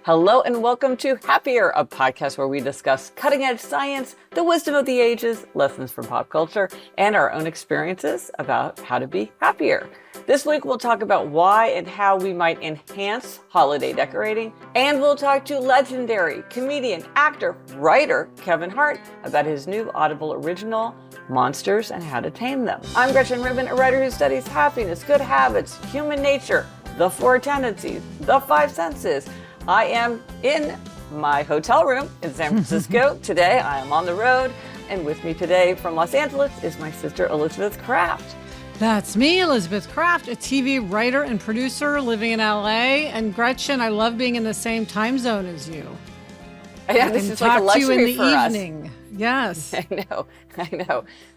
Hello and welcome to Happier, a podcast where we discuss cutting-edge science, the wisdom of the ages, lessons from pop culture, and our own experiences about how to be happier. This week we'll talk about why and how we might enhance holiday decorating, and we'll talk to legendary comedian, actor, writer Kevin Hart about his new Audible original, Monsters and How to Tame Them. I'm Gretchen Rubin, a writer who studies happiness, good habits, human nature, the Four Tendencies, the Five Senses. I am in my hotel room in San Francisco. Today I am on the road, and with me today from Los Angeles is my sister Elizabeth Kraft. That's me, Elizabeth Kraft, a TV writer and producer living in LA. And Gretchen, I love being in the same time zone as you. Yeah, this is like a luxury for us. Talk to you in the evening. Yes. I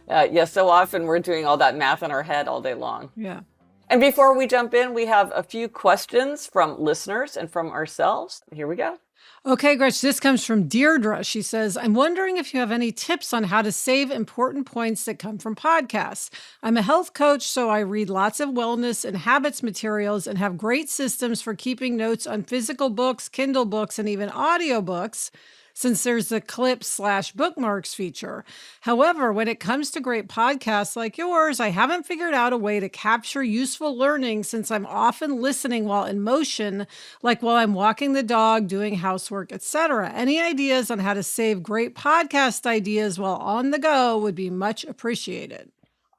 know. So often we're doing all that math in our head all day long. Yeah. And before we jump in, we have a few questions from listeners and from ourselves. Here we go. Okay, Gretchen, this comes from Deirdre. She says, I'm wondering if you have any tips on how to save important points that come from podcasts. I'm a health coach, so I read lots of wellness and habits materials and have great systems for keeping notes on physical books, Kindle books, and even audiobooks, since there's the clip/bookmarks feature. However, when it comes to great podcasts like yours, I haven't figured out a way to capture useful learning since I'm often listening while in motion, like while I'm walking the dog, doing housework, etc. Any ideas on how to save great podcast ideas while on the go would be much appreciated.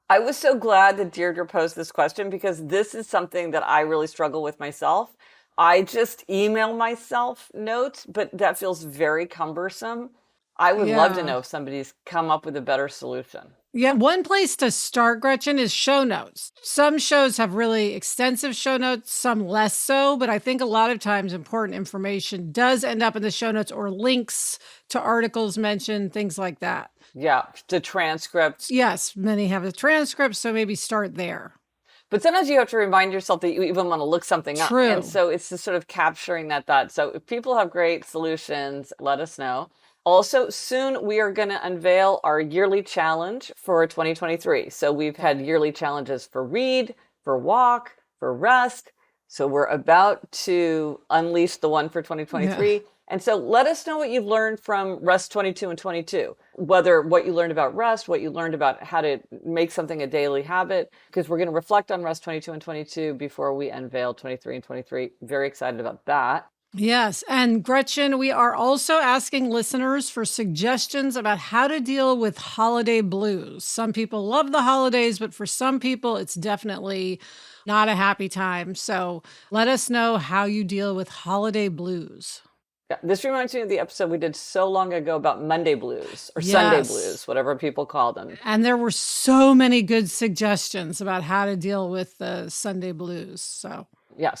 I was so glad that Deirdre posed this question because this is something that I really struggle with myself. I just email myself notes, but that feels very cumbersome. I would love to know if somebody's come up with a better solution. Yeah, one place to start, Gretchen, is show notes. Some shows have really extensive show notes, some less so, but I think a lot of times important information does end up in the show notes or links to articles mentioned, things like that. Yeah, the transcripts. Yes, many have a transcript, so maybe start there. But sometimes you have to remind yourself that you even want to look something up. True. And so it's just sort of capturing that thought. So if people have great solutions, let us know. Also, soon we are going to unveil our yearly challenge for 2023. So we've had yearly challenges for read, for walk, for rest. So we're about to unleash the one for 2023. Yeah. And so let us know what you've learned from Rest 22 and 22, whether what you learned about rest, what you learned about how to make something a daily habit, because we're going to reflect on Rest 22 and 22 before we unveil 23 and 23. Very excited about that. Yes. And Gretchen, we are also asking listeners for suggestions about how to deal with holiday blues. Some people love the holidays, but for some people, it's definitely not a happy time. So let us know how you deal with holiday blues. Yeah, this reminds me of the episode we did so long ago about Monday blues or Sunday blues, whatever people call them. And there were so many good suggestions about how to deal with the Sunday blues. So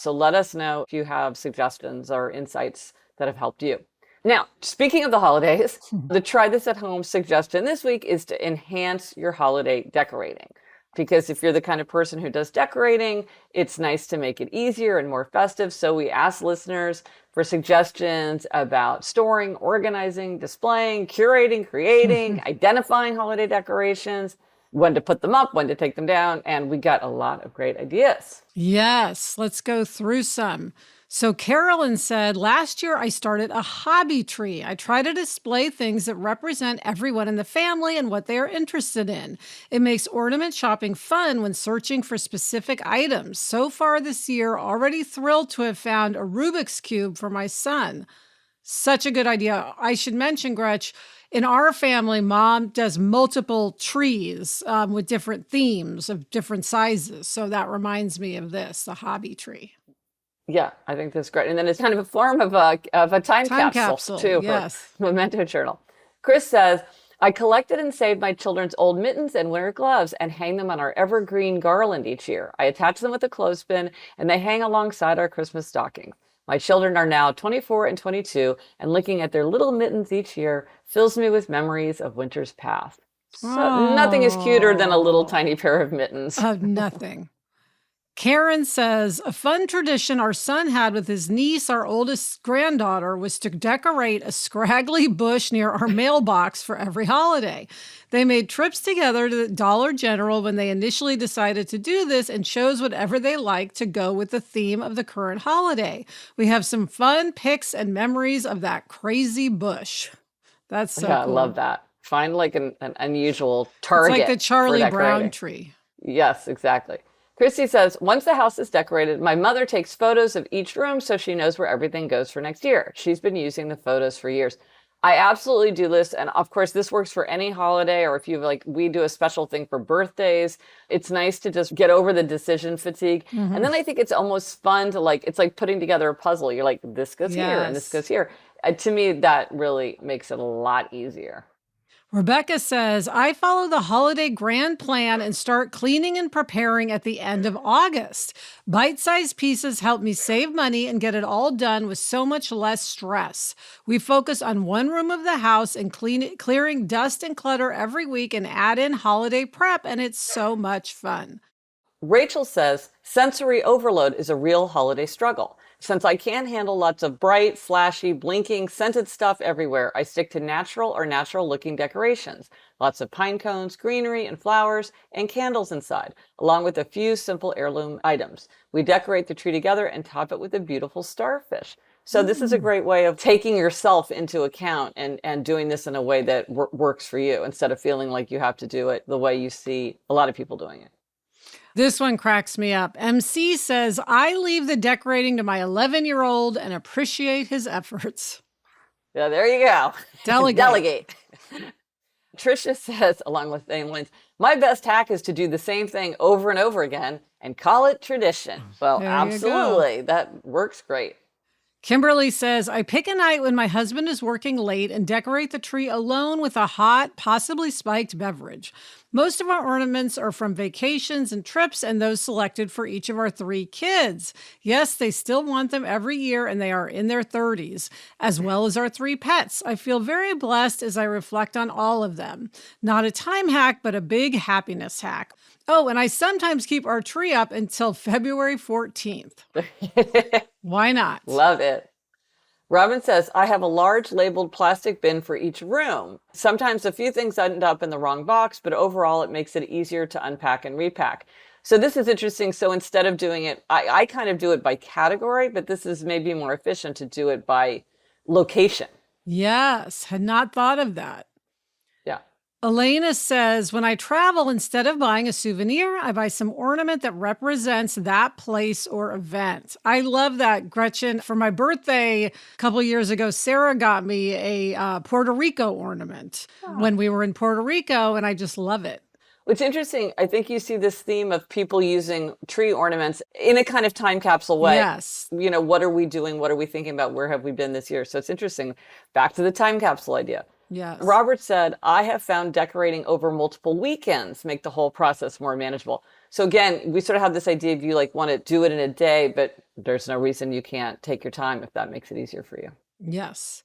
let us know if you have suggestions or insights that have helped you. Now, speaking of the holidays, the try this at home suggestion this week is to enhance your holiday decorating. Because if you're the kind of person who does decorating, it's nice to make it easier and more festive. So we asked listeners for suggestions about storing, organizing, displaying, curating, creating, identifying holiday decorations, when to put them up, when to take them down. And we got a lot of great ideas. Yes, let's go through some. So Carolyn said, last year I started a hobby tree. I try to display things that represent everyone in the family and what they are interested in. It makes ornament shopping fun when searching for specific items. So far this year, already thrilled to have found a Rubik's Cube for my son. Such a good idea. I should mention, Gretch, in our family, Mom does multiple trees with different themes of different sizes. So that reminds me of this, the hobby tree. Yeah, I think that's great. And then it's kind of a form of a time capsule too, yes. For Memento Journal. Chris says, I collected and saved my children's old mittens and winter gloves and hang them on our evergreen garland each year. I attach them with a clothespin and they hang alongside our Christmas stockings. My children are now 24 and 22, and looking at their little mittens each year fills me with memories of winter's past. So nothing is cuter than a little tiny pair of mittens. Nothing. Karen says, a fun tradition our son had with his niece, our oldest granddaughter, was to decorate a scraggly bush near our mailbox for every holiday. They made trips together to the Dollar General when they initially decided to do this and chose whatever they liked to go with the theme of the current holiday. We have some fun pics and memories of that crazy bush. That's so cool. I love that. Find like an unusual target. It's like the Charlie Brown tree. Yes, exactly. Christy says, once the house is decorated, my mother takes photos of each room so she knows where everything goes for next year. She's been using the photos for years. I absolutely do this. And of course, this works for any holiday, or if you like, we do a special thing for birthdays. It's nice to just get over the decision fatigue. Mm-hmm. And then I think it's almost fun to like, it's like putting together a puzzle. You're like, this goes here and this goes here. To me, that really makes it a lot easier. Rebecca says, I follow the holiday grand plan and start cleaning and preparing at the end of August. Bite-sized pieces help me save money and get it all done with so much less stress. We focus on one room of the house and clearing dust and clutter every week and add in holiday prep, and it's so much fun. Rachel says, sensory overload is a real holiday struggle. Since I can't handle lots of bright, flashy, blinking, scented stuff everywhere, I stick to natural or natural-looking decorations. Lots of pine cones, greenery, and flowers, and candles inside, along with a few simple heirloom items. We decorate the tree together and top it with a beautiful starfish. So this is a great way of taking yourself into account and doing this in a way that works for you, instead of feeling like you have to do it the way you see a lot of people doing it. This one cracks me up. MC says, I leave the decorating to my 11-year-old and appreciate his efforts. Yeah, there you go. Delegate. Tricia says, along with same lines, my best hack is to do the same thing over and over again and call it tradition. Well, absolutely. That works great. Kimberly says, I pick a night when my husband is working late and decorate the tree alone with a hot, possibly spiked beverage. Most of our ornaments are from vacations and trips and those selected for each of our 3 kids. Yes, they still want them every year and they are in their 30s, as well as our 3 pets. I feel very blessed as I reflect on all of them. Not a time hack, but a big happiness hack. Oh, and I sometimes keep our tree up until February 14th. Why not? Love it. Robin says, I have a large labeled plastic bin for each room. Sometimes a few things end up in the wrong box, but overall it makes it easier to unpack and repack. So this is interesting. So instead of doing it, I kind of do it by category, but this is maybe more efficient to do it by location. Yes, had not thought of that. Yeah. Elena says, when I travel, instead of buying a souvenir, I buy some ornament that represents that place or event. I love that, Gretchen. For my birthday a couple years ago, Sarah got me a Puerto Rico ornament when we were in Puerto Rico, and I just love it. What's interesting, I think you see this theme of people using tree ornaments in a kind of time capsule way. Yes. You know, what are we doing? What are we thinking about? Where have we been this year? So it's interesting. Back to the time capsule idea. Yes. Robert said, I have found decorating over multiple weekends make the whole process more manageable. So again, we sort of have this idea of you like want to do it in a day, but there's no reason you can't take your time if that makes it easier for you. Yes.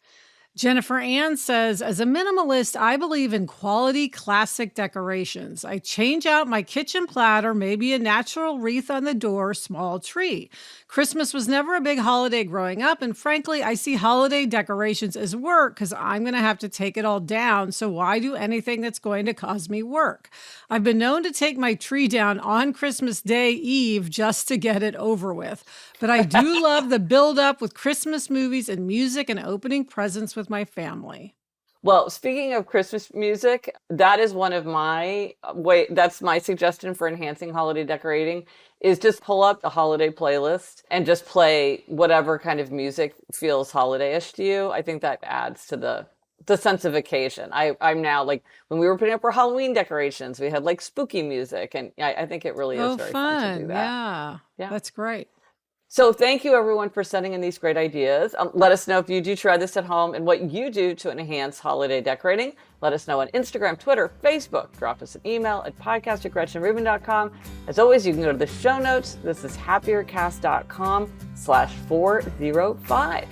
Jennifer Ann says, as a minimalist, I believe in quality classic decorations. I change out my kitchen platter, maybe a natural wreath on the door, small tree. Christmas was never a big holiday growing up, and frankly, I see holiday decorations as work because I'm going to have to take it all down, so why do anything that's going to cause me work? I've been known to take my tree down on Christmas Day Eve just to get it over with. But I do love the build-up with Christmas movies and music and opening presents with my family. Well, speaking of Christmas music, that is one of my that's my suggestion for enhancing holiday decorating, is just pull up the holiday playlist and just play whatever kind of music feels holiday-ish to you. I think that adds to the sense of occasion. I'm now like, when we were putting up our Halloween decorations, we had like spooky music, and I think it really is very fun to do that. Yeah, that's great. So thank you, everyone, for sending in these great ideas. Let us know if you do try this at home and what you do to enhance holiday decorating. Let us know on Instagram, Twitter, Facebook. Drop us an email at podcast@GretchenRubin.com. As always, you can go to the show notes. This is happiercast.com/405.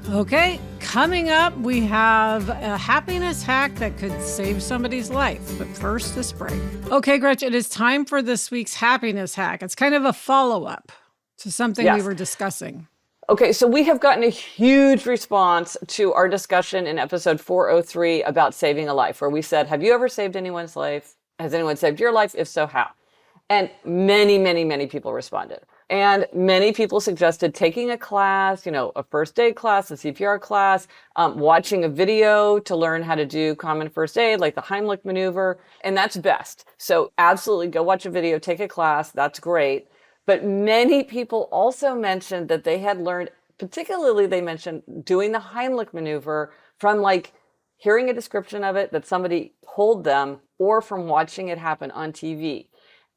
Okay, coming up, we have a happiness hack that could save somebody's life. But first, this break. Okay, Gretchen, it is time for this week's happiness hack. It's kind of a follow-up to something we were discussing. Okay, so we have gotten a huge response to our discussion in episode 403 about saving a life, where we said, have you ever saved anyone's life? Has anyone saved your life? If so, how? And many, many, many people responded. And many people suggested taking a class, a first aid class, a CPR class, watching a video to learn how to do common first aid, like the Heimlich maneuver. And that's best. So absolutely go watch a video, take a class. That's great. But many people also mentioned that they had learned, particularly they mentioned doing the Heimlich maneuver from hearing a description of it that somebody told them or from watching it happen on TV.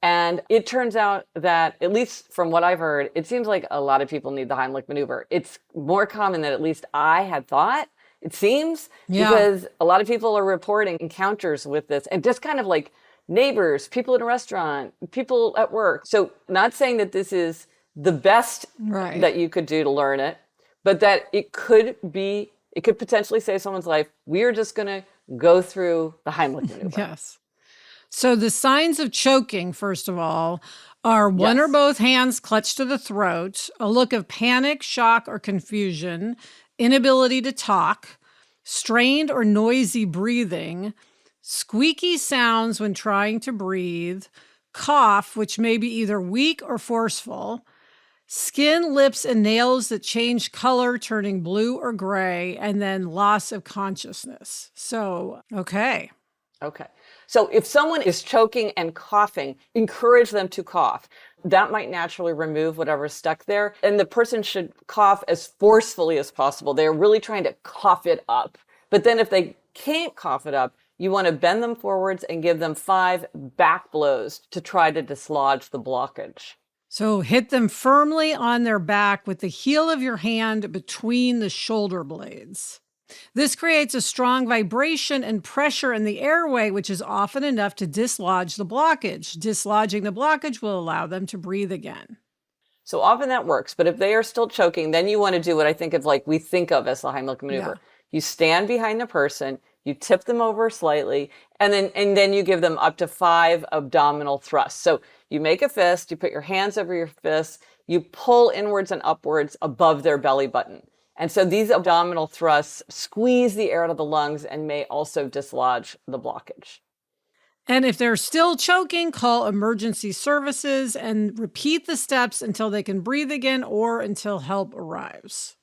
And it turns out that, at least from what I've heard, it seems like a lot of people need the Heimlich maneuver. It's more common than at least I had thought, it seems, because a lot of people are reporting encounters with this and just kind of neighbors, people in a restaurant, people at work. So not saying that this is the best that you could do to learn it, but that it could potentially save someone's life. We are just going to go through the Heimlich maneuver. Yes. So the signs of choking, first of all, are one or both hands clutched to the throat, a look of panic, shock, or confusion, inability to talk, strained or noisy breathing, squeaky sounds when trying to breathe, cough, which may be either weak or forceful, skin, lips, and nails that change color, turning blue or gray, and then loss of consciousness. So, okay. So if someone is choking and coughing, encourage them to cough. That might naturally remove whatever's stuck there. And the person should cough as forcefully as possible. They're really trying to cough it up. But then if they can't cough it up, you want to bend them forwards and give them 5 back blows to try to dislodge the blockage. So hit them firmly on their back with the heel of your hand between the shoulder blades. This creates a strong vibration and pressure in the airway, which is often enough to dislodge the blockage. Dislodging the blockage will allow them to breathe again. So often that works, but if they are still choking, then you want to do what I think of we think of as the Heimlich maneuver. You stand behind the person, you tip them over slightly, and then you give them up to 5 abdominal thrusts. So you make a fist, you put your hands over your fist, you pull inwards and upwards above their belly button. And so these abdominal thrusts squeeze the air out of the lungs and may also dislodge the blockage. And if they're still choking, call emergency services and repeat the steps until they can breathe again or until help arrives.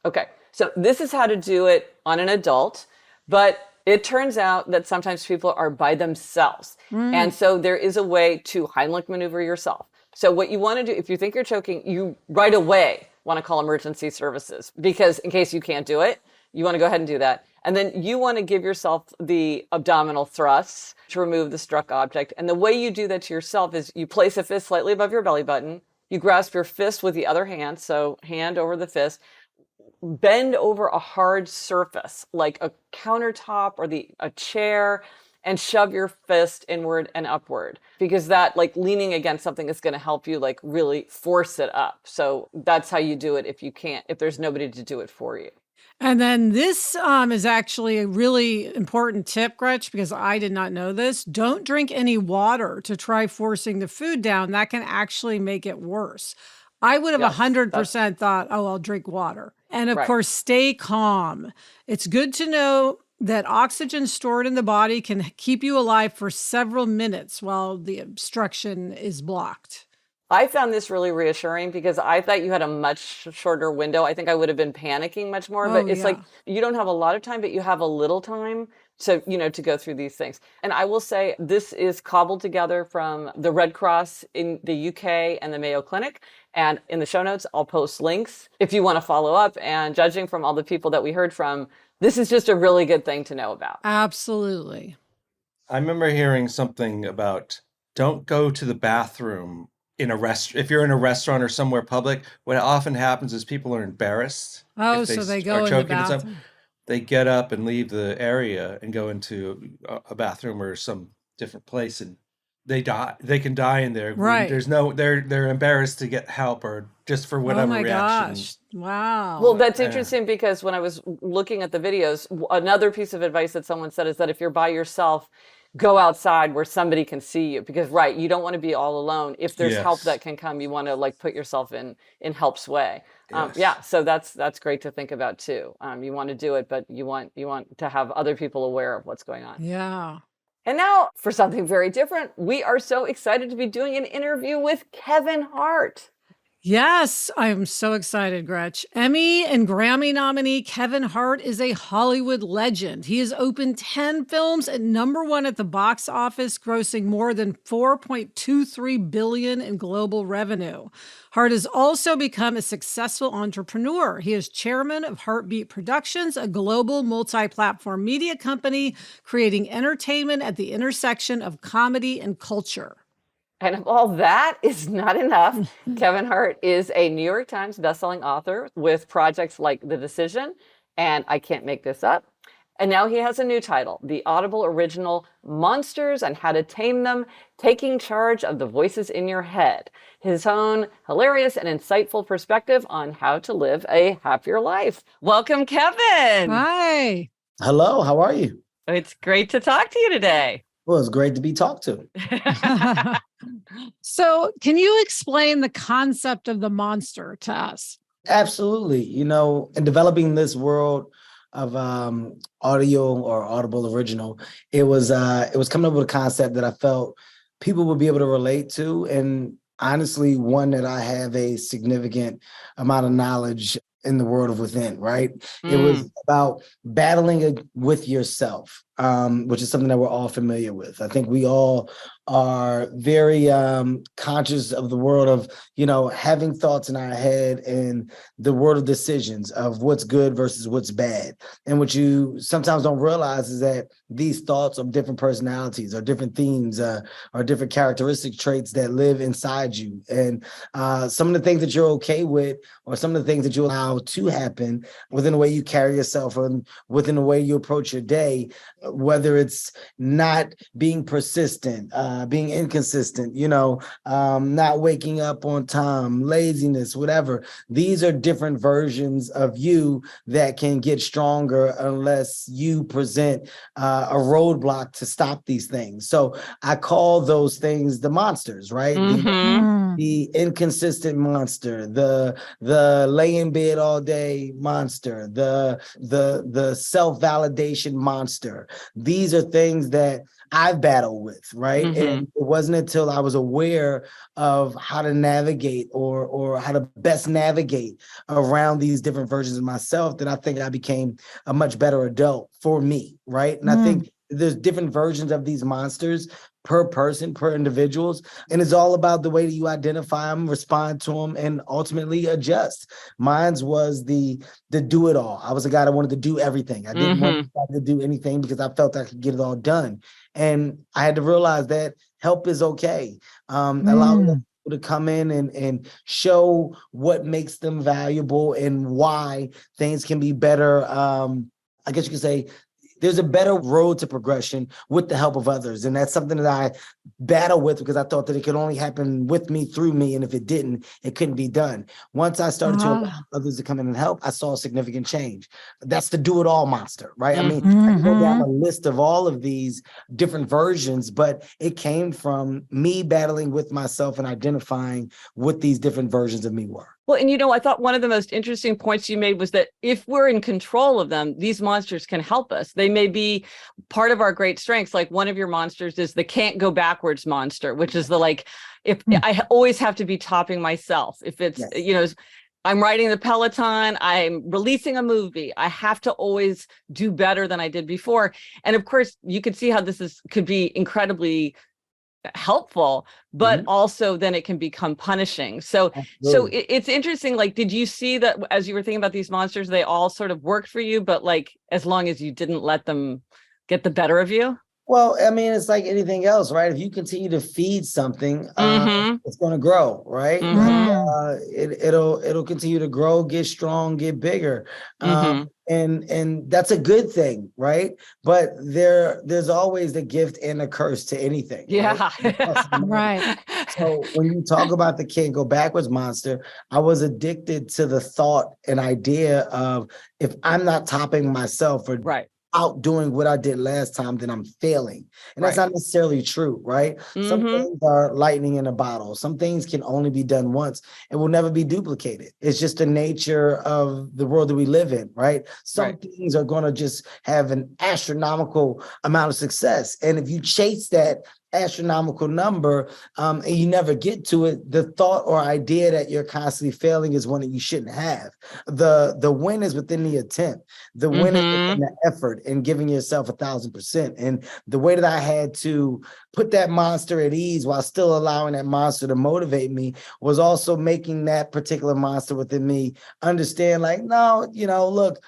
Okay, so this is how to do it on an adult, but it turns out that sometimes people are by themselves. And so there is a way to Heimlich maneuver yourself. So what you want to do, if you think you're choking, you right away want to call emergency services, because in case you can't do it, you want to go ahead and do that. And then you want to give yourself the abdominal thrusts to remove the struck object. And the way you do that to yourself is you place a fist slightly above your belly button. You grasp your fist with the other hand, so hand over the fist. Bend over a hard surface, like a countertop or a chair, and shove your fist inward and upward, because that leaning against something is going to help you really force it up. So that's how you do it if there's nobody to do it for you. And then this is actually a really important tip, Gretch, because I did not know this. Don't drink any water to try forcing the food down. That can actually make it worse. I would have 100% thought, I'll drink water. And of course, stay calm. It's good to know that oxygen stored in the body can keep you alive for several minutes while the obstruction is blocked. I found this really reassuring because I thought you had a much shorter window. I think I would have been panicking much more, but it's you don't have a lot of time, but you have a little time to go through these things. And I will say this is cobbled together from the Red Cross in the UK and the Mayo Clinic. And in the show notes, I'll post links if you want to follow up. And judging from all the people that we heard from, this is just a really good thing to know about. Absolutely. I remember hearing something about don't go to the bathroom in a if you're in a restaurant or somewhere public. What often happens is people are embarrassed. Oh, so they go in the bathroom. They get up and leave the area and go into a bathroom or some different place. And they die. They can die in there. Right. There's no, they're embarrassed to get help or just for Oh whatever my reaction. gosh. Wow. Well, that's interesting because when I was looking at the videos, another piece of advice that someone said is that if you're by yourself, go outside where somebody can see you because, right, you don't want to be all alone. If there's help that can come, you want to like put yourself in help's way. Yeah, so that's great to think about too. You want to do it, but you want to have other people aware of what's going on. Yeah. And now for something very different, we are so excited to be doing an interview with Kevin Hart. Yes, I'm so excited, Gretch. Emmy and Grammy nominee Kevin Hart is a Hollywood legend. He has opened 10 films at #1 at the box office, grossing more than $4.23 billion in global revenue. Hart has also become a successful entrepreneur. He is chairman of Heartbeat Productions, a global multi-platform media company creating entertainment at the intersection of comedy and culture. And if all that is not enough, Kevin Hart is a New York Times bestselling author with projects like The Decision and I Can't Make This Up. And now he has a new title, the Audible original Monsters and How to Tame Them, Taking Charge of the Voices in Your Head. His own hilarious and insightful perspective on how to live a happier life. Welcome, Kevin. Hi. Hello, how are you? It's great to talk to you today. Well, it's great to be talked to. So, can you explain the concept of the monster to us? Absolutely. In developing this world of audio or Audible original, it was coming up with a concept that I felt people would be able to relate to, and honestly, one that I have a significant amount of knowledge in the world of within, right? It was about battling with yourself, which is something that we're all familiar with. I think we all are very conscious of the world of, having thoughts in our head and the world of decisions of what's good versus what's bad. And what you sometimes don't realize is that these thoughts of different personalities or different themes or different characteristic traits that live inside you. And some of the things that you're okay with or some of the things that you allow to happen within the way you carry yourself or within the way you approach your day, whether it's not being persistent, being inconsistent, not waking up on time, laziness, whatever. These are different versions of you that can get stronger unless you present a roadblock to stop these things. So I call those things the monsters, right? The inconsistent monster, the lay in bed all day monster, the self-validation monster. These are things that I've battled with, right? And it wasn't until I was aware of how to navigate or how to best navigate around these different versions of myself that I think I became a much better adult for me, right? And I think there's different versions of these monsters per person, per individuals. And it's all about the way that you identify them, respond to them, and ultimately adjust. Mine's was the do it all. I was a guy that wanted to do everything. I didn't want to do anything because I felt I could get it all done. And I had to realize that help is okay. Allow people to come in and show what makes them valuable and why things can be better. I guess you could say there's a better road to progression with the help of others. And that's something that I battle with because I thought that it could only happen with me, through me. And if it didn't, it couldn't be done. Once I started to allow others to come in and help, I saw a significant change. That's the do it all monster, right? I mean, I can go down a list of all of these different versions, but it came from me battling with myself and identifying what these different versions of me were. Well, and I thought one of the most interesting points you made was that if we're in control of them, these monsters can help us. They may be part of our great strengths. Like one of your monsters is the can't go backwards monster, which is if I always have to be topping myself. If it's, I'm riding the Peloton, I'm releasing a movie, I have to always do better than I did before. And of course, you could see how could be incredibly helpful, but also then it can become punishing. So it's interesting. Like, did you see that as you were thinking about these monsters, they all sort of worked for you, but as long as you didn't let them get the better of you? Well, I mean, it's like anything else, right? If you continue to feed something, Mm-hmm. it's going to grow, right? Like Mm-hmm. it'll continue to grow, get strong, get bigger, Mm-hmm. and that's a good thing, right? But there's always the gift and the curse to anything, right? Yeah. Right. So when you talk about the can't go backwards monster, I was addicted to the thought and idea of if I'm not topping myself or Right. outdoing what I did last time, then I'm failing. And that's Right. not necessarily true, right? Some Mm-hmm. things are lightning in a bottle. Some things can only be done once and will never be duplicated. It's just the nature of the world that we live in, right? Some Right. things are going to just have an astronomical amount of success. And if you chase that astronomical number and you never get to it, the thought or idea that you're constantly failing is one that you shouldn't have. The win is within the attempt. The win is Mm-hmm. within the effort and giving yourself 1,000%. And the way that I had to put that monster at ease while still allowing that monster to motivate me was also making that particular monster within me understand, like, no, look,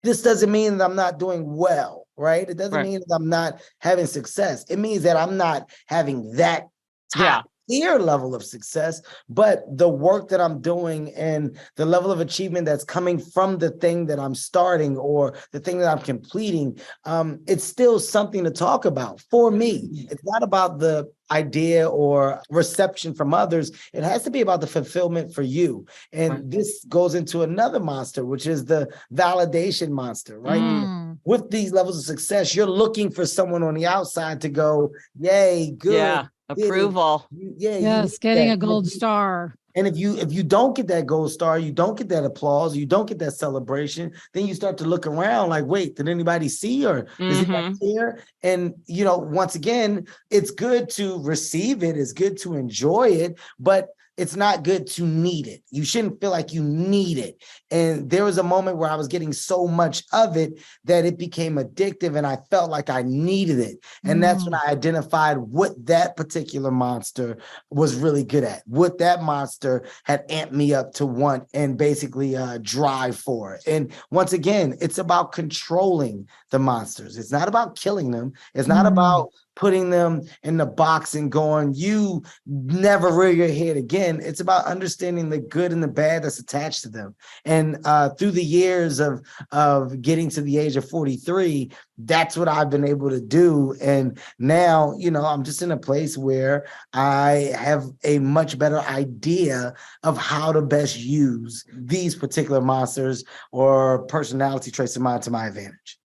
this doesn't mean that I'm not doing well, right? It doesn't Right. mean that I'm not having success. It means that I'm not having that Yeah. top tier level of success, but the work that I'm doing and the level of achievement that's coming from the thing that I'm starting or the thing that I'm completing, it's still something to talk about for me. It's not about the idea or reception from others. It has to be about the fulfillment for you. And Right. this goes into another monster, which is the validation monster, right? Mm. With these levels of success, you're looking for someone on the outside to go, yay, good. Yeah. Did it. Approval. You need Yes, getting that. a gold star. And if you don't get that gold star, you don't get that applause, you don't get that celebration, then you start to look around like, wait, did anybody see or does anybody Mm-hmm. care? And once again, it's good to receive it, it's good to enjoy it, but it's not good to need it. You shouldn't feel like you need it. And there was a moment where I was getting so much of it that it became addictive and I felt like I needed it. And that's when I identified what that particular monster was really good at, what that monster had amped me up to want and basically drive for. And once again, it's about controlling the monsters. It's not about killing them. It's not about putting them in the box and going, you never rear your head again. It's about understanding the good and the bad that's attached to them. And through the years of getting to the age of 43, that's what I've been able to do. And now, I'm just in a place where I have a much better idea of how to best use these particular monsters or personality traits of mine to my advantage.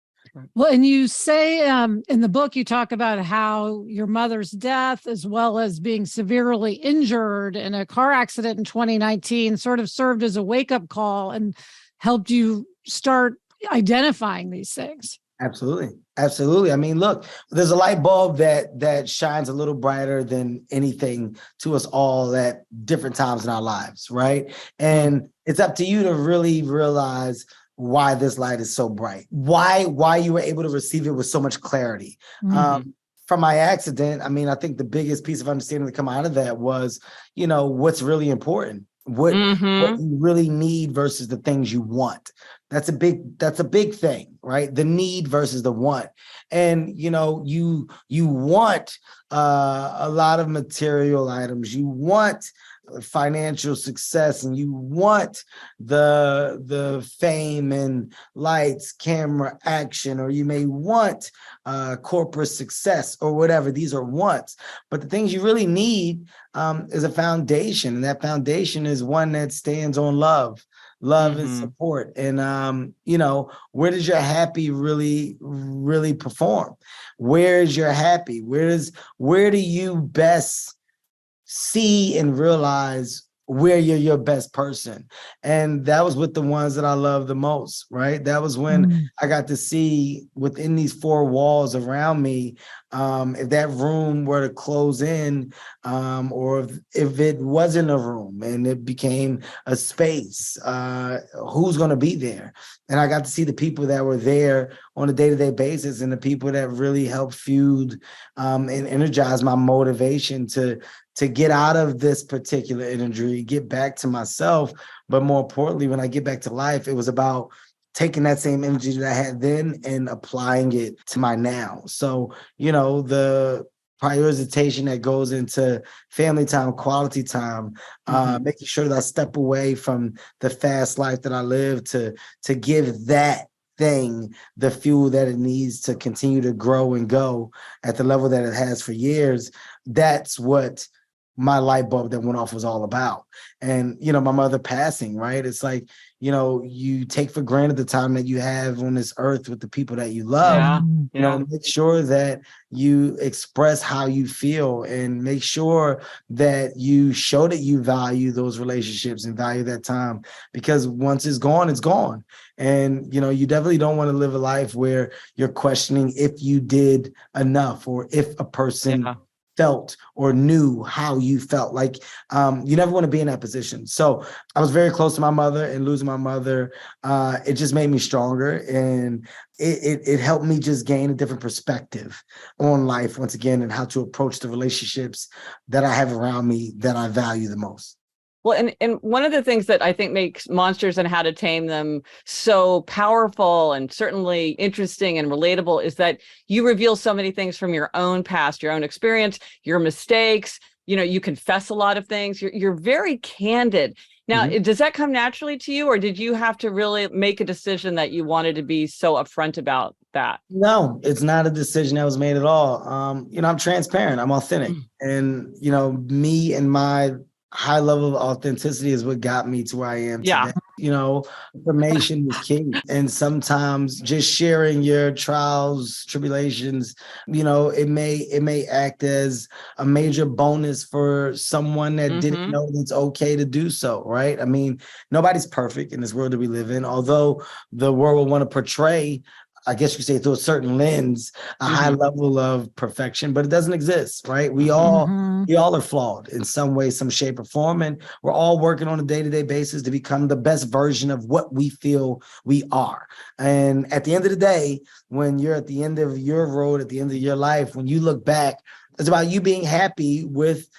Well, and you say in the book, you talk about how your mother's death, as well as being severely injured in a car accident in 2019, sort of served as a wake-up call and helped you start identifying these things. Absolutely. Absolutely. I mean, look, there's a light bulb that shines a little brighter than anything to us all at different times in our lives, right? And it's up to you to really realize why this light is so bright, why you were able to receive it with so much clarity. From my accident, I mean, I think the biggest piece of understanding to come out of that was, what's really important, what you really need versus the things you want. That's a big thing, right? The need versus the want. And you want a lot of material items. You want financial success and you want the fame and lights, camera, action, or you may want corporate success or whatever. These are wants. But the things you really need is a foundation. And that foundation is one that stands on love and support. And where does your happy really perform? Where is your happy? Where do you best see and realize where you're your best person? And that was with the ones that I love the most, right? That was when I got to see within these four walls around me, if that room were to close in, or if it wasn't a room and it became a space, who's going to be there? And I got to see the people that were there on a day-to-day basis and the people that really helped fuel and energize my motivation to get out of this particular injury, get back to myself. But more importantly, when I get back to life, it was about taking that same energy that I had then and applying it to my now. So, the prioritization that goes into family time, quality time, making sure that I step away from the fast life that I live to give that thing the fuel that it needs to continue to grow and go at the level that it has for years. That's what my light bulb that went off was all about. And, my mother passing, right? It's like, you take for granted the time that you have on this earth with the people that you love. Make sure that you express how you feel and make sure that you show that you value those relationships and value that time, because once it's gone, it's gone. And, you definitely don't want to live a life where you're questioning if you did enough or if a person felt or knew how you felt. Like, you never want to be in that position. So I was very close to my mother, and losing my mother, it just made me stronger, and it helped me just gain a different perspective on life once again, and how to approach the relationships that I have around me that I value the most. Well, and one of the things that I think makes Monsters and How to Tame Them so powerful and certainly interesting and relatable is that you reveal so many things from your own past, your own experience, your mistakes. You confess a lot of things. You're very candid. Now, does that come naturally to you, or did you have to really make a decision that you wanted to be so upfront about that? No, it's not a decision that was made at all. I'm transparent. I'm authentic. And, me and my high level of authenticity is what got me to where I am today. Information is key. And sometimes just sharing your trials, tribulations, it may act as a major bonus for someone that didn't know it's okay to do so, right? I mean, nobody's perfect in this world that we live in, although the world will want to portray, I guess you could say, through a certain lens, a high level of perfection, but it doesn't exist, right? We all are flawed in some way, some shape or form, and we're all working on a day-to-day basis to become the best version of what we feel we are. And at the end of the day, when you're at the end of your road, at the end of your life, when you look back, it's about you being happy with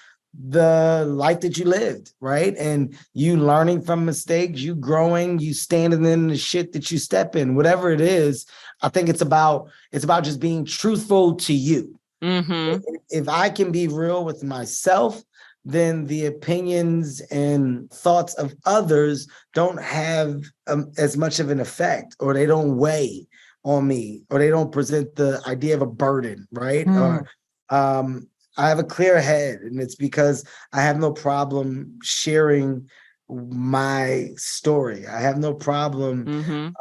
the life that you lived, right? And you learning from mistakes, you growing, you standing in the shit that you step in, whatever it is. I think it's about just being truthful to you. If I can be real with myself, then the opinions and thoughts of others don't have as much of an effect, or they don't weigh on me, or they don't present the idea of a burden, right? Or I have a clear head, and it's because I have no problem sharing my story. I have no problem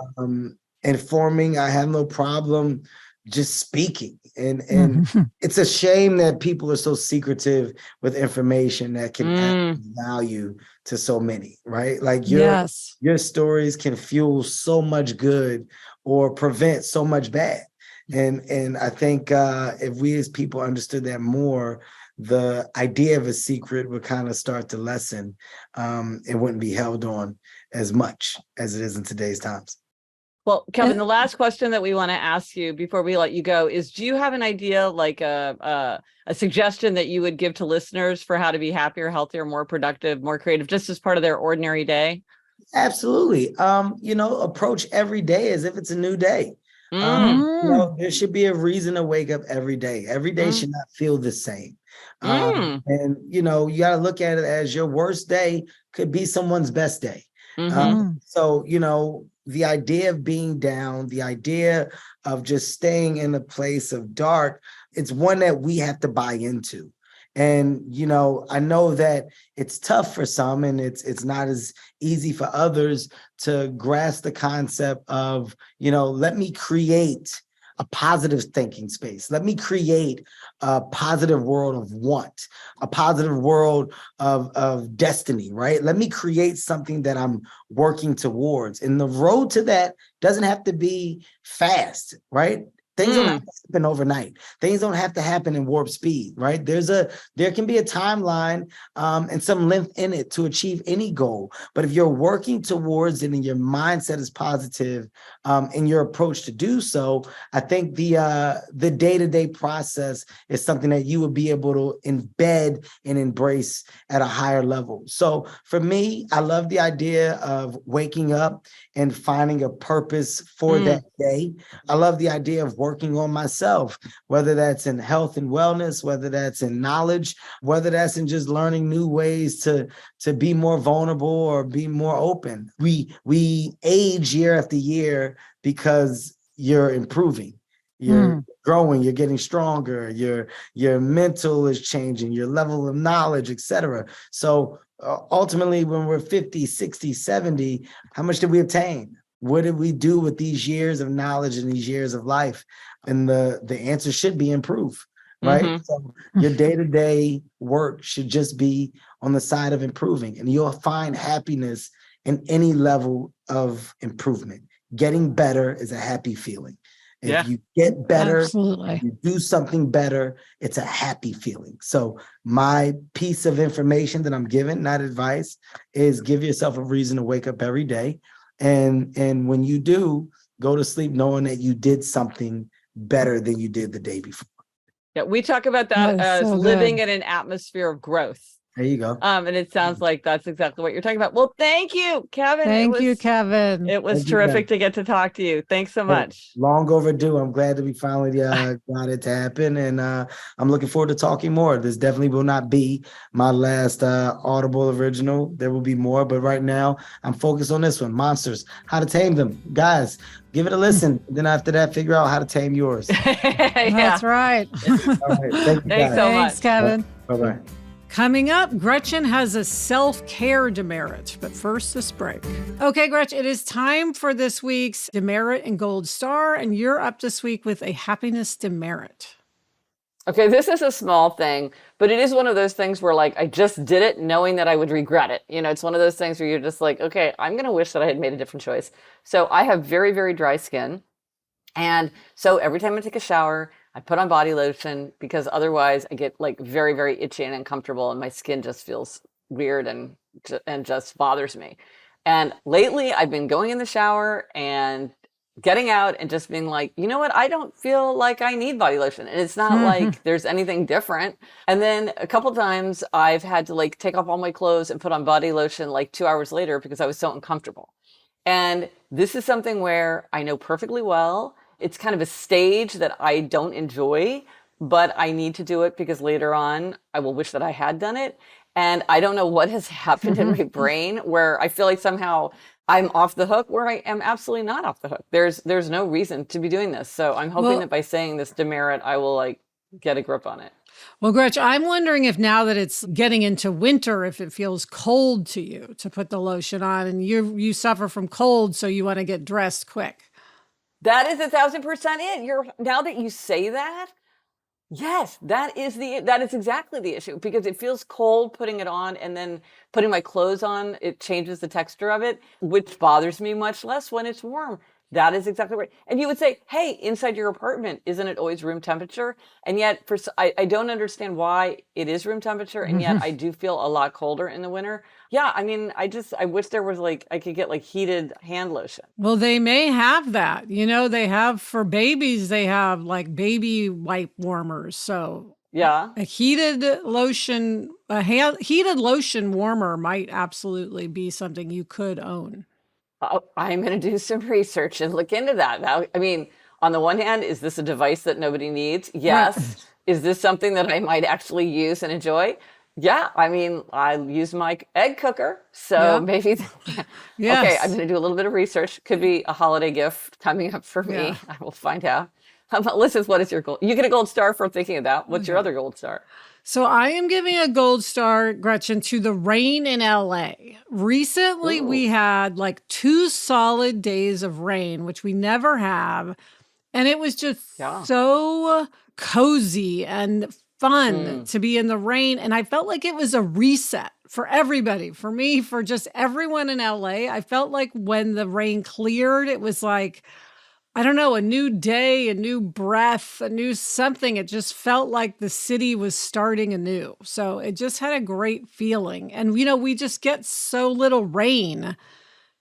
informing. I have no problem just speaking. And it's a shame that people are so secretive with information that can add value to so many, right? Like your stories can fuel so much good or prevent so much bad. And I think if we as people understood that more, the idea of a secret would kind of start to lessen. It wouldn't be held on as much as it is in today's times. Well, Kevin, the last question that we want to ask you before we let you go is, do you have an idea, like a suggestion that you would give to listeners for how to be happier, healthier, more productive, more creative, just as part of their ordinary day? Absolutely. Approach every day as if it's a new day. There should be a reason to wake up every day. Every day should not feel the same. And, you got to look at it as your worst day could be someone's best day. So, the idea of being down, the idea of just staying in a place of dark, it's one that we have to buy into. And, I know that it's tough for some, and it's not as easy for others to grasp the concept of, let me create a positive thinking space. Let me create a positive world of want, a positive world of destiny, right? Let me create something that I'm working towards. And the road to that doesn't have to be fast, right? Things don't have to happen overnight. Things don't have to happen in warp speed, right? There can be a timeline and some length in it to achieve any goal. But if you're working towards it and your mindset is positive in your approach to do so, I think the day-to-day process is something that you would be able to embed and embrace at a higher level. So for me, I love the idea of waking up and finding a purpose for that day. I love the idea of working on myself, whether that's in health and wellness, whether that's in knowledge, whether that's in just learning new ways to be more vulnerable or be more open. We age year after year because you're improving. You're growing, you're getting stronger, your mental is changing, your level of knowledge, etc. So ultimately, when we're 50, 60, 70, how much did we obtain? What did we do with these years of knowledge and these years of life? And the answer should be improve, right? So your day-to-day work should just be on the side of improving, and you'll find happiness in any level of improvement. Getting better is a happy feeling. If you get better, if you do something better, it's a happy feeling. So my piece of information that I'm giving, not advice, is give yourself a reason to wake up every day. And when you do, go to sleep knowing that you did something better than you did the day before. Yeah, we talk about that as so living in an atmosphere of growth. There you go. And it sounds like that's exactly what you're talking about. Well, thank you, Kevin. Thank you, Kevin. It was terrific to get to talk to you. Thanks so much. Long overdue. I'm glad that we finally got it to happen. And I'm looking forward to talking more. This definitely will not be my last Audible original. There will be more. But right now, I'm focused on this one, Monsters, How to Tame Them. Guys, give it a listen. Then after that, figure out how to tame yours. That's right. All right. Thank you, Thanks so much. Thanks, Kevin. Bye-bye. Coming up, Gretchen has a self-care demerit, but first this break. Okay, Gretchen, it is time for this week's demerit and gold star, and you're up this week with a happiness demerit. Okay, this is a small thing, but it is one of those things where like I just did it knowing that I would regret it. You know, it's one of those things where you're just like, okay, I'm going to wish that I had made a different choice. So I have very, very dry skin. And so every time I take a shower, I put on body lotion because otherwise I get like very, very itchy and uncomfortable and my skin just feels weird and just bothers me. And lately I've been going in the shower and getting out and just being like, you know what? I don't feel like I need body lotion. And it's not like there's anything different. And then a couple times I've had to like take off all my clothes and put on body lotion like 2 hours later because I was so uncomfortable. And this is something where I know perfectly well. It's kind of a stage that I don't enjoy, but I need to do it because later on I will wish that I had done it. And I don't know what has happened in my brain where I feel like somehow I'm off the hook where I am absolutely not off the hook. There's no reason to be doing this. So I'm hoping that by saying this demerit, I will like get a grip on it. Well, Gretchen, I'm wondering if now that it's getting into winter, if it feels cold to you to put the lotion on and you suffer from cold, so you want to get dressed quick. That is 1,000% it. Now that you say that, yes, that is exactly the issue because it feels cold putting it on and then putting my clothes on, it changes the texture of it, which bothers me much less when it's warm. That is exactly right. And you would say, hey, inside your apartment, isn't it always room temperature? And yet I don't understand why it is room temperature. And yet I do feel a lot colder in the winter. Yeah. I mean, I wish there was like, I could get like heated hand lotion. Well, they may have that, you know, they have for babies, they have like baby wipe warmers. So yeah, a heated lotion warmer might absolutely be something you could own. I'm going to do some research and look into that. Now, I mean, on the one hand, is this a device that nobody needs? Yes. Right. Is this something that I might actually use and enjoy? Yeah. I mean, I use my egg cooker, so maybe. Yes. Okay, I'm going to do a little bit of research. Could be a holiday gift coming up for me. Yeah. I will find out. Liz, what is your goal? You get a gold star for thinking of that. What's your other gold star? So I am giving a gold star, Gretchen, to the rain in LA. Recently, we had like 2 solid days of rain, which we never have. And it was just so cozy and fun to be in the rain. And I felt like it was a reset for everybody, for me, for just everyone in LA. I felt like when the rain cleared, it was like, I don't know, a new day, a new breath, a new something. It just felt like the city was starting anew. So it just had a great feeling. And, we just get so little rain.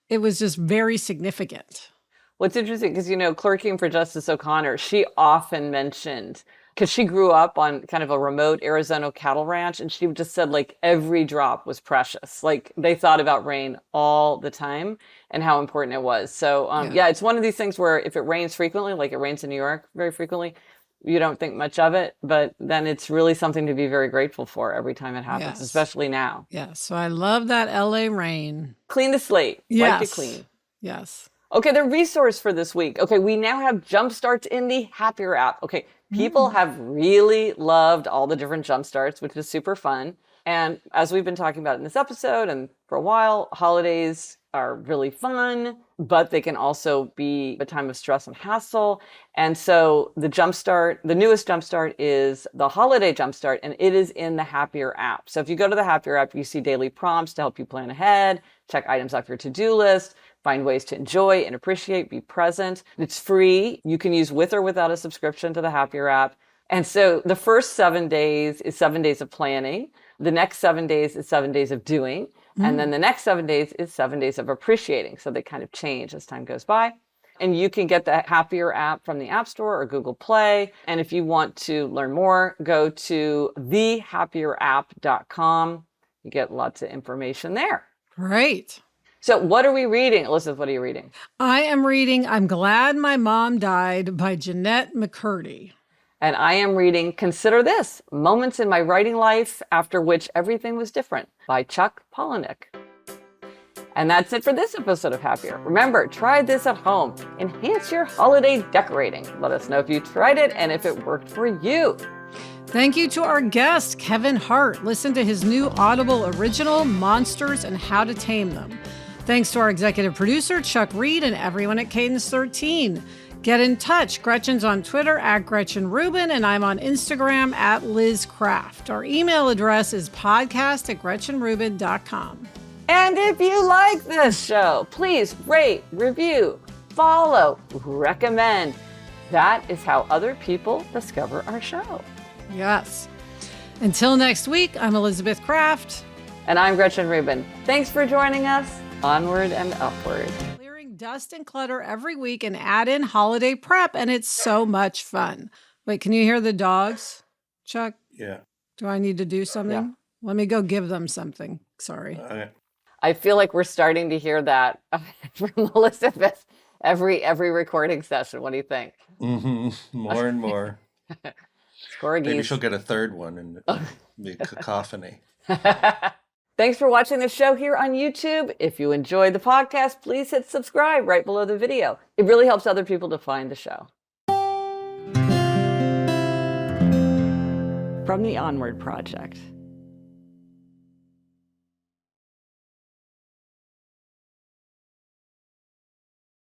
It was just very significant. What's interesting, because, clerking for Justice O'Connor, she often mentioned, because she grew up on kind of a remote Arizona cattle ranch, and she just said, like, every drop was precious. Like, they thought about rain all the time and how important it was. So, yeah, it's one of these things where if it rains frequently, like it rains in New York very frequently, you don't think much of it, but then it's really something to be very grateful for every time it happens, Yes. especially now. Yeah, so I love that LA rain. Clean the slate. Yes. Wipe it clean. Yes. Okay, the resource for this week. Okay, we now have jump starts in the Happier app. Okay, people have really loved all the different jump starts, which is super fun. And as we've been talking about in this episode and for a while, holidays are really fun, but they can also be a time of stress and hassle. And so the newest jumpstart is the holiday jumpstart, and it is in the Happier app. So if you go to the Happier app, you see daily prompts to help you plan ahead, check items off your to-do list, find ways to enjoy and appreciate, be present. It's free. You can use with or without a subscription to the Happier app. And so the first 7 days is 7 days of planning. The next 7 days is 7 days of doing. And then the next 7 days is 7 days of appreciating. So they kind of change as time goes by. And you can get the Happier app from the App Store or Google Play. And if you want to learn more, go to thehappierapp.com. You get lots of information there. Great. So what are we reading? Elizabeth, what are you reading? I am reading I'm Glad My Mom Died by Jeanette McCurdy. And I am reading Consider This, Moments in My Writing Life After Which Everything Was Different by Chuck Palahniuk. And that's it for this episode of Happier. Remember, try this at home. Enhance your holiday decorating. Let us know if you tried it and if it worked for you. Thank you to our guest, Kevin Hart. Listen to his new Audible original, Monsters and How to Tame Them. Thanks to our executive producer, Chuck Reed, and everyone at Cadence 13. Get in touch. Gretchen's on Twitter at Gretchen Rubin, and I'm on Instagram at Liz Craft. Our email address is podcast@GretchenRubin.com. And if you like this show, please rate, review, follow, recommend. That is how other people discover our show. Yes. Until next week, I'm Elizabeth Craft. And I'm Gretchen Rubin. Thanks for joining us. Onward and upward. Clearing dust and clutter every week and add in holiday prep, and it's so much fun. Wait, can you hear the dogs, Chuck? Yeah. Do I need to do something? Yeah. Let me go give them something. Sorry. Okay. I feel like we're starting to hear that from Elizabeth every recording session. What do you think? Mm-hmm. More and more. Corgis. Maybe she'll get a third one and be cacophony. Thanks for watching the show here on YouTube. If you enjoyed the podcast, please hit subscribe right below the video. It really helps other people to find the show. From the Onward Project.